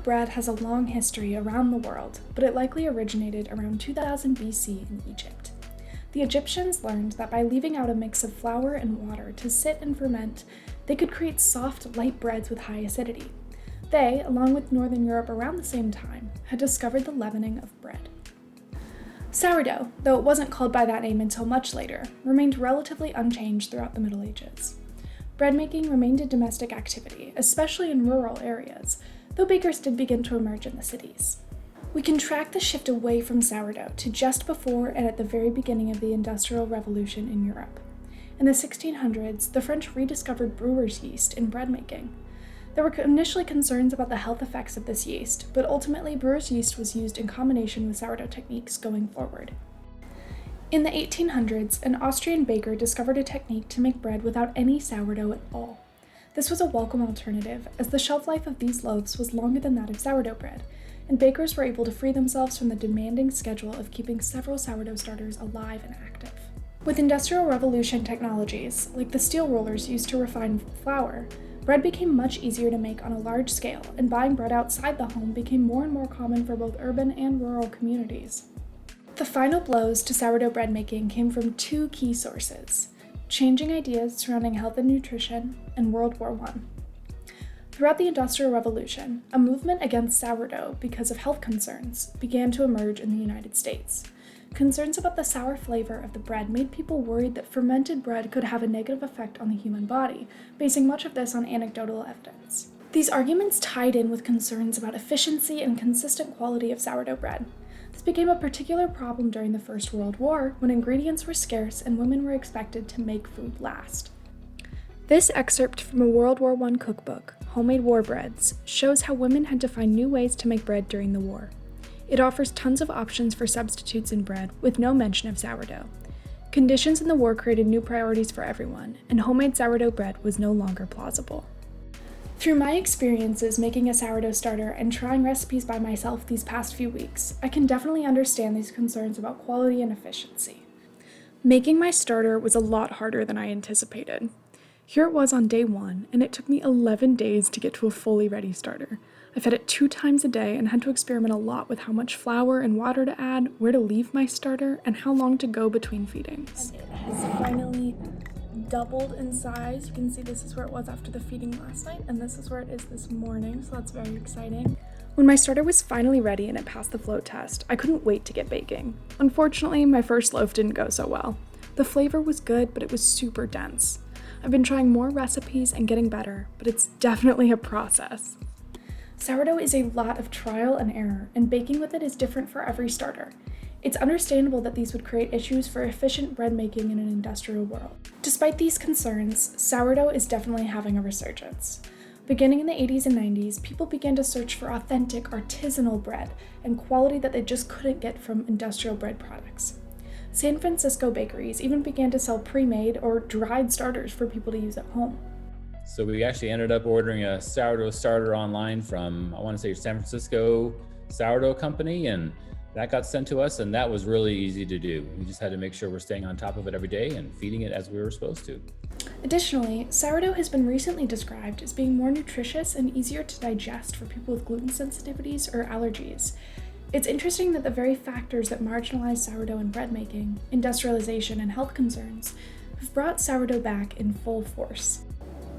bread has a long history around the world, but it likely originated around 2000 BC in Egypt. The Egyptians learned that by leaving out a mix of flour and water to sit and ferment, they could create soft, light breads with high acidity. They, along with Northern Europe around the same time, had discovered the leavening of bread. Sourdough, though it wasn't called by that name until much later, remained relatively unchanged throughout the Middle Ages. Bread making remained a domestic activity, especially in rural areas, though bakers did begin to emerge in the cities. We can track the shift away from sourdough to just before and at the very beginning of the Industrial Revolution in Europe. In the 1600s, the French rediscovered brewer's yeast in bread making. There were initially concerns about the health effects of this yeast, but ultimately brewer's yeast was used in combination with sourdough techniques going forward. In the 1800s, an Austrian baker discovered a technique to make bread without any sourdough at all. This was a welcome alternative, as the shelf life of these loaves was longer than that of sourdough bread, and bakers were able to free themselves from the demanding schedule of keeping several sourdough starters alive and active. With Industrial Revolution technologies, like the steel rollers used to refine flour, bread became much easier to make on a large scale, and buying bread outside the home became more and more common for both urban and rural communities. The final blows to sourdough bread making came from two key sources: changing ideas surrounding health and nutrition, and World War I. Throughout the Industrial Revolution, a movement against sourdough because of health concerns began to emerge in the United States. Concerns about the sour flavor of the bread made people worried that fermented bread could have a negative effect on the human body, basing much of this on anecdotal evidence. These arguments tied in with concerns about efficiency and consistent quality of sourdough bread. This became a particular problem during the First World War, when ingredients were scarce and women were expected to make food last. This excerpt from a World War I cookbook, Homemade War Breads, shows how women had to find new ways to make bread during the war. It offers tons of options for substitutes in bread, with no mention of sourdough. Conditions in the war created new priorities for everyone, and homemade sourdough bread was no longer plausible. Through my experiences making a sourdough starter and trying recipes by myself these past few weeks, I can definitely understand these concerns about quality and efficiency. Making my starter was a lot harder than I anticipated. Here it was on day 1, and it took me 11 days to get to a fully ready starter. I fed it 2 times a day and had to experiment a lot with how much flour and water to add, where to leave my starter, and how long to go between feedings. And it has finally doubled in size. You can see this is where it was after the feeding last night, and this is where it is this morning, so that's very exciting. When my starter was finally ready and it passed the float test, I couldn't wait to get baking. Unfortunately, my first loaf didn't go so well. The flavor was good, but it was super dense. I've been trying more recipes and getting better, but it's definitely a process. Sourdough is a lot of trial and error, and baking with it is different for every starter. It's understandable that these would create issues for efficient bread making in an industrial world. Despite these concerns, sourdough is definitely having a resurgence. Beginning in the 80s and 90s, people began to search for authentic, artisanal bread and quality that they just couldn't get from industrial bread products. San Francisco bakeries even began to sell pre-made or dried starters for people to use at home. So we actually ended up ordering a sourdough starter online from, I want to say, San Francisco Sourdough Company, and that got sent to us, and that was really easy to do. We just had to make sure we're staying on top of it every day and feeding it as we were supposed to. Additionally, sourdough has been recently described as being more nutritious and easier to digest for people with gluten sensitivities or allergies. It's interesting that the very factors that marginalize sourdough in bread making, industrialization, and health concerns, have brought sourdough back in full force.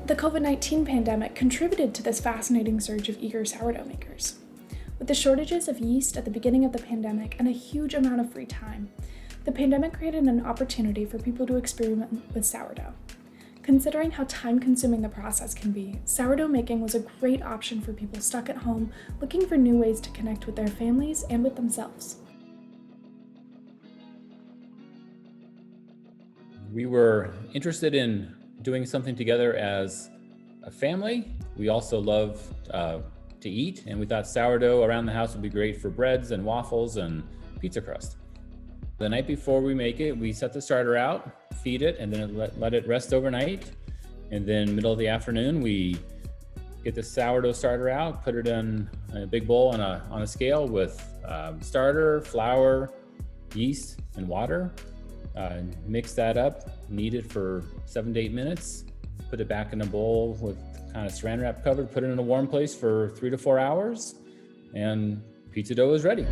The COVID-19 pandemic contributed to this fascinating surge of eager sourdough makers. With the shortages of yeast at the beginning of the pandemic and a huge amount of free time, the pandemic created an opportunity for people to experiment with sourdough. Considering how time-consuming the process can be, sourdough making was a great option for people stuck at home looking for new ways to connect with their families and with themselves. We were interested in doing something together as a family. We also love to eat, and we thought sourdough around the house would be great for breads and waffles and pizza crust. The night before we make it, we set the starter out, feed it, and then let it rest overnight. And then middle of the afternoon, we get the sourdough starter out, put it in a big bowl on a scale with starter, flour, yeast, and water. Mix that up, knead it for 7 to 8 minutes, put it back in a bowl with kind of saran wrap covered, put it in a warm place for 3 to 4 hours, and pizza dough is ready.